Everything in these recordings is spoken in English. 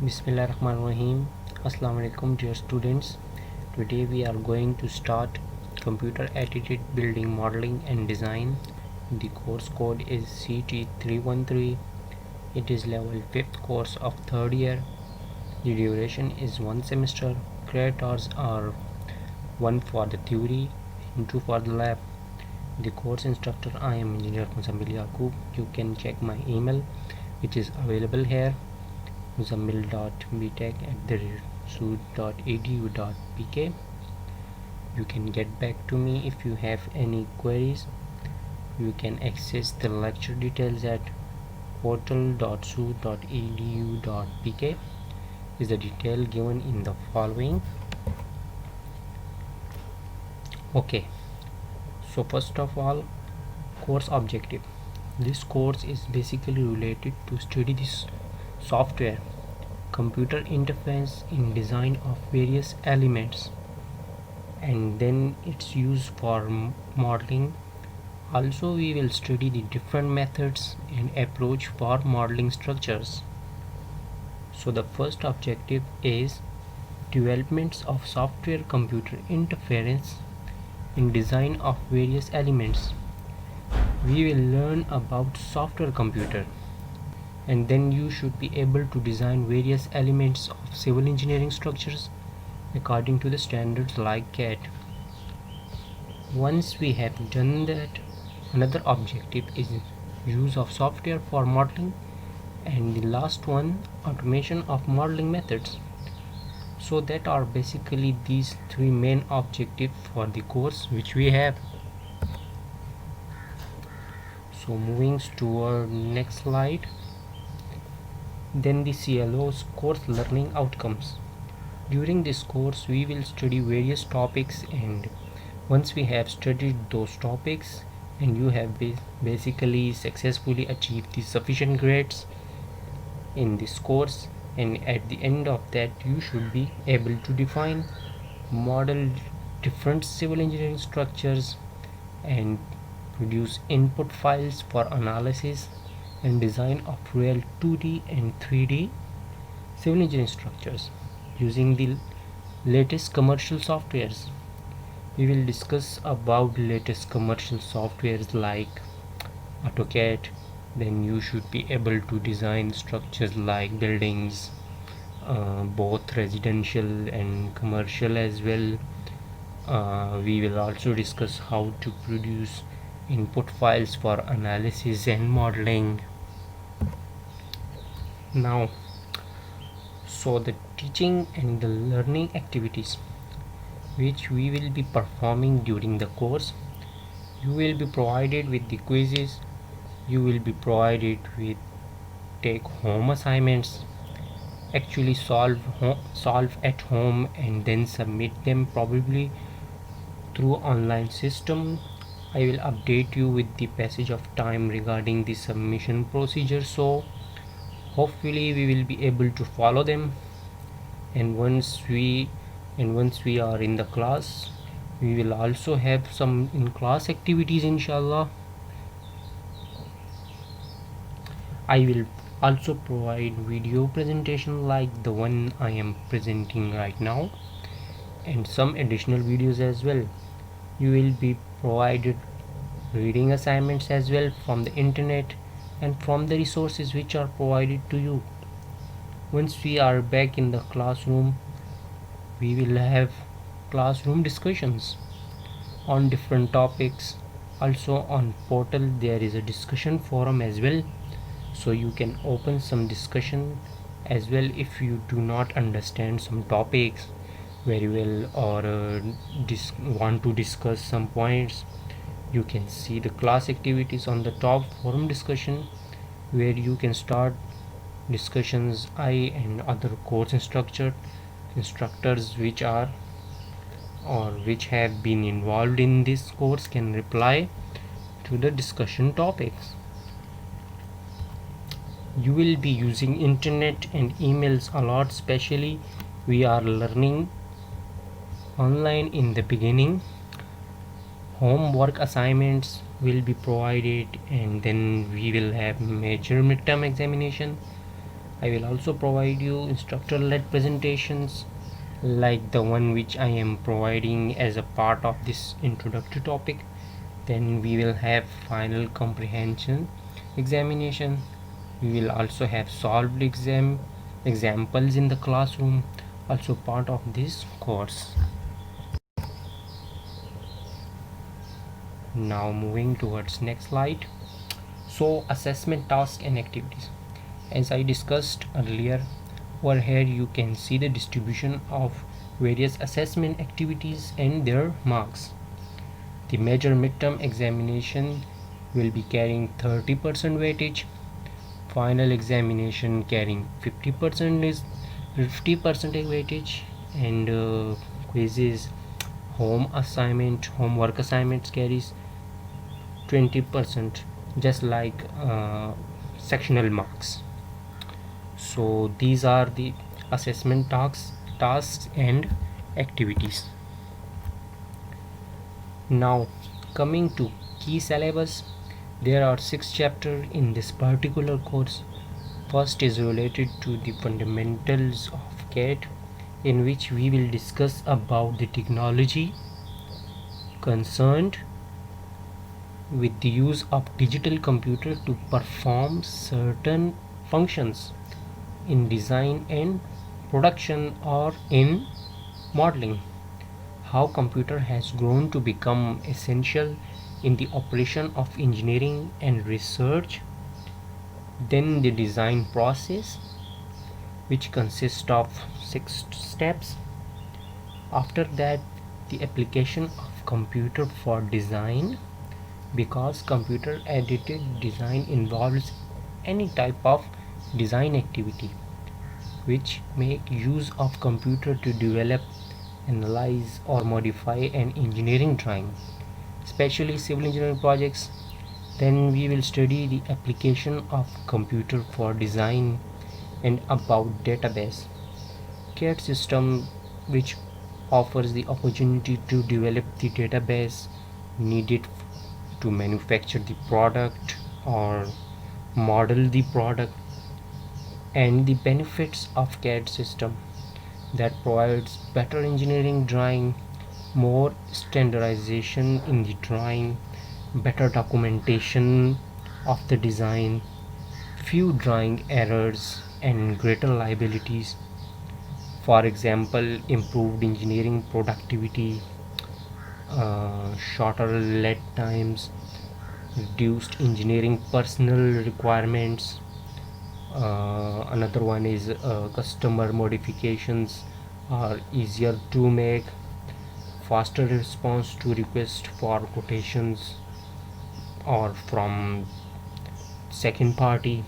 Bismillahirrahmanirrahim. Assalamu alaikum dear students. Today we are going to start computer aided building modeling and design. The course code is CT313. It is level 5th course of 3rd year. The duration is 1 semester. Credit hours are 1 for the theory and 2 for the lab. The course instructor I am Engineer Muzammil Yaqub. You can check my email which is available here, muzammil.btech@sood.edu.pk. You can get back to me if you have any queries. You can access the lecture details at portal.sood.edu.pk. is the detail given in the following. Okay, so first of all, course objective. This course is basically related to study this software computer interface in design of various elements and then its use for modeling. Also we will study the different methods and approach for modeling structures. So the first objective is developments of software computer interference in design of various elements. We will learn about software computer, and then you should be able to design various elements of civil engineering structures according to the standards like CAD. Once we have done that, another objective is use of software for modeling, and the last one, automation of modeling methods. So that are basically these three main objectives for the course which we have. So moving to our next slide. Then the CLO's course learning outcomes. During this course we will study various topics, and once we have studied those topics and you have basically successfully achieved the sufficient grades in this course, and at the end of that you should be able to define, model different civil engineering structures and produce input files for analysis and design of real 2D and 3D civil engineering structures using the latest commercial softwares. We will discuss about latest commercial softwares like AutoCAD. Then you should be able to design structures like buildings, both residential and commercial as well. We will also discuss how to produce input files for analysis and modeling. Now, so the teaching and the learning activities which we will be performing during the course. You will be provided with the quizzes, you will be provided with take home assignments, actually solve at home and then submit them probably through online system. I will update you with the passage of time regarding the submission procedure, so hopefully we will be able to follow them. And once we are in the class, we will also have some in class activities inshallah. I will also provide video presentation like the one I am presenting right now, and some additional videos as well. You will be provided reading assignments as well from the internet and from the resources which are provided to you. Once we are back in the classroom, we will have classroom discussions on different topics. Also on portal there is a discussion forum as well, so you can open some discussion as well if you do not understand some topics very well, or want to discuss some points. You can see the class activities on the top forum discussion, where you can start discussions. I and other course instructors which are or which have been involved in this course can reply to the discussion topics. You will be using internet and emails a lot, especially we are learning online in the beginning. Homework assignments will be provided, and then we will have major midterm examination. I will also provide you instructor-led presentations like the one which I am providing as a part of this introductory topic. Then we will have final comprehension examination. We will also have solved examples in the classroom, also part of this course. Now moving towards next slide. So assessment tasks and activities. As I discussed earlier, over here you can see the distribution of various assessment activities and their marks. The major midterm examination will be carrying 30% weightage, final examination carrying 50% weightage, and quizzes, homework assignments carries 20%, just like sectional marks. So these are the assessment tasks and activities. Now coming to key syllabus, there are 6 chapters in this particular course. First is related to the fundamentals of CAD, in which we will discuss about the technology concerned with the use of digital computer to perform certain functions in design and production or in modeling. How computer has grown to become essential in the operation of engineering and research. Then the design process, which consists of 6 steps. After that, the application of computer for design, because computer aided design involves any type of design activity which make use of computer to develop, analyze or modify an engineering drawing, especially civil engineering projects. Then we will study the application of computer for design and about database CAD system, which offers the opportunity to develop the database needed to manufacture the product or model the product, and the benefits of CAD system that provides better engineering drawing, more standardization in the drawing, better documentation of the design, few drawing errors and greater liabilities. For example, improved engineering productivity, shorter lead times, reduced engineering personnel requirements. Another one is customer modifications are easier to make, faster response to requests for quotations or from second party,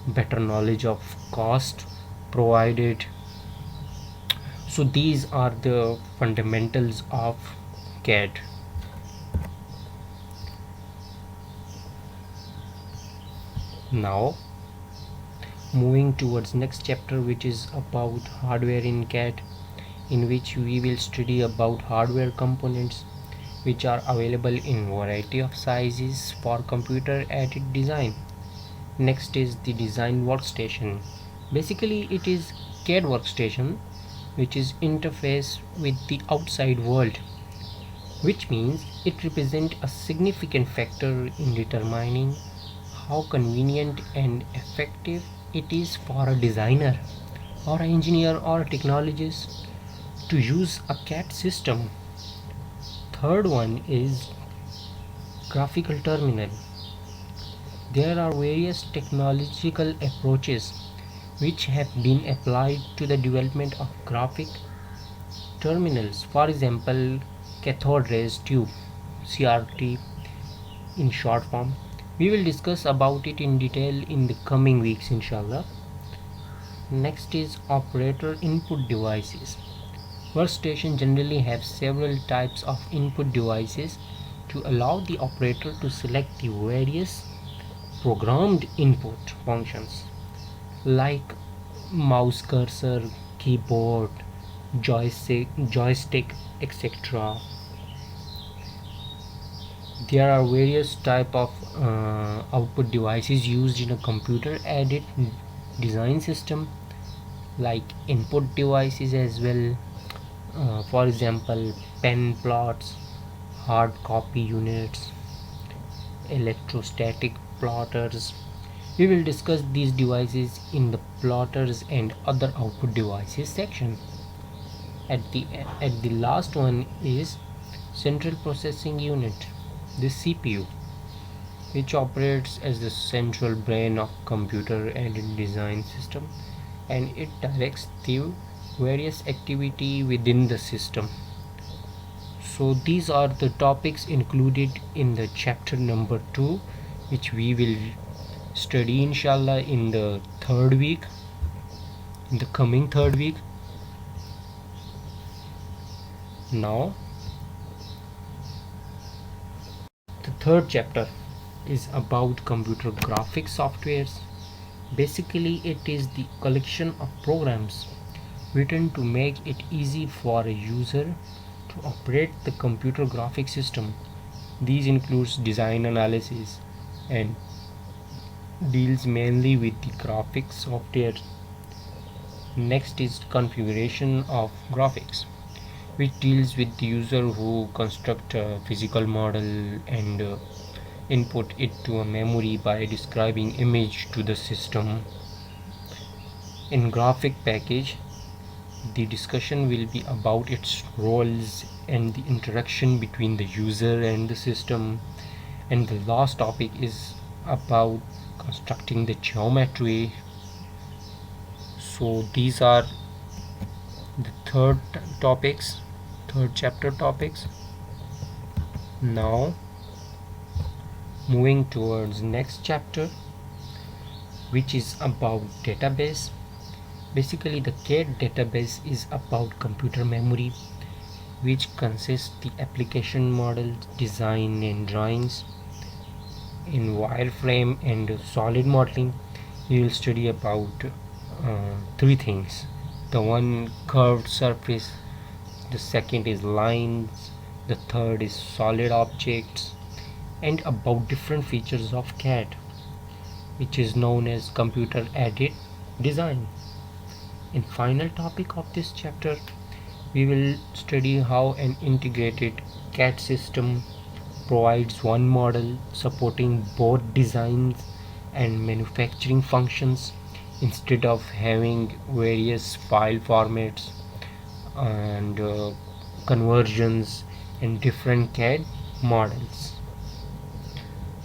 better knowledge of cost provided. So these are the fundamentals of CAD. Now moving towards next chapter, which is about hardware in CAD, in which we will study about hardware components which are available in variety of sizes for computer aided design. Next is the design workstation. Basically it is CAD workstation which is interface with the outside world, which means it represents a significant factor in determining how convenient and effective it is for a designer or an engineer or a technologist to use a CAD system. Third one is graphical terminal. There are various technological approaches which have been applied to the development of graphic terminals. For example, cathode rays tube, CRT in short form. We will discuss about it in detail in the coming weeks, inshallah. Next is operator input devices. Workstation generally have several types of input devices to allow the operator to select the various programmed input functions like mouse cursor, keyboard, joystick, etc. There are various type of output devices used in a computer aided design system like input devices as well. For example, pen plots, hard copy units, electrostatic plotters. We will discuss these devices in the plotters and other output devices section. At the last one is central processing unit, the CPU, which operates as the central brain of computer and design system, and it directs the various activity within the system. So these are the topics included in the chapter number 2, which we will study inshallah in the coming third week. Now the third chapter is about computer graphics softwares. Basically, it is the collection of programs written to make it easy for a user to operate the computer graphics system. These includes design analysis and deals mainly with the graphics software. Next is configuration of graphics, which deals with the user who construct a physical model and input it to a memory by describing image to the system. In graphic package, the discussion will be about its roles and the interaction between the user and the system. And the last topic is about constructing the geometry. So these are the third chapter topics. Now moving towards next chapter, which is about database. Basically, the CAD database is about computer memory, which consists the application model, design and drawings. In wireframe and solid modeling, you will study about three things. The one, curved surface, the second is lines, the third is solid objects, and about different features of CAD, which is known as computer aided design. In final topic of this chapter, we will study how an integrated CAD system provides one model supporting both designs and manufacturing functions instead of having various file formats and conversions and different CAD models.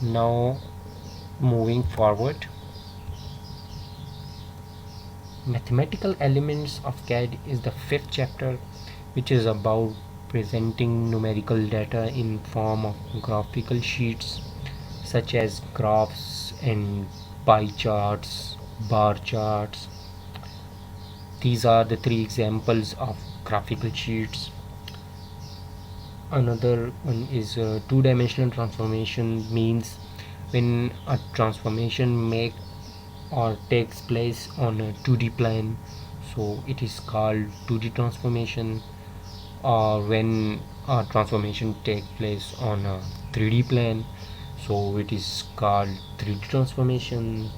Now moving forward, mathematical elements of CAD is the fifth chapter, which is about presenting numerical data in form of graphical sheets such as graphs and pie charts, bar charts. These are the three examples of graphical sheets. Another one is two-dimensional transformation, means when a transformation takes place on a 2D plane, so it is called 2D transformation, or when a transformation takes place on a 3D plane, so it is called 3D transformation.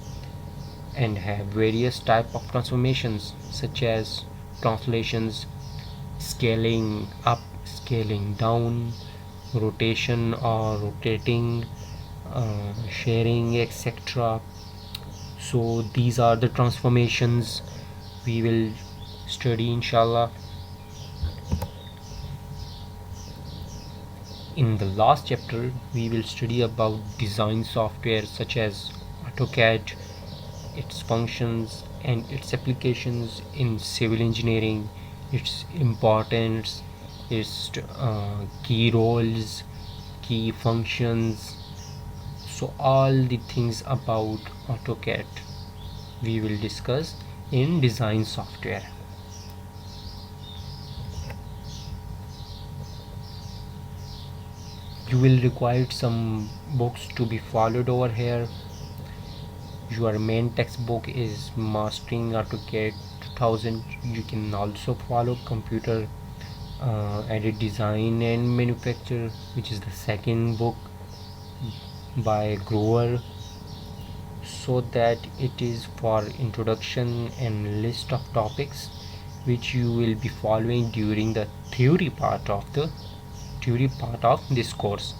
And have various type of transformations such as translations, scaling up, scaling down, rotation or rotating, sharing, etc. So these are the transformations we will study inshallah. In the last chapter, we will study about design software such as AutoCAD, its functions and its applications in civil engineering, its importance, its key roles, key functions. So all the things about AutoCAD we will discuss in design software. You will require some books to be followed over here. Your main textbook is Mastering AutoCAD 2000. You can also follow Computer Aided Design and Manufacture, which is the second book by Grover. so that it is for introduction and list of topics which you will be following during the theory part of this course.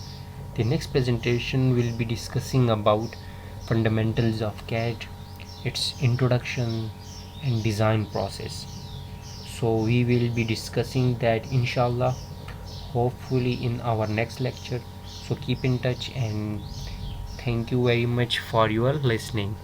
The next presentation will be discussing about fundamentals of CAD, its introduction and design process. So we will be discussing that inshallah, hopefully in our next lecture. So keep in touch and thank you very much for your listening.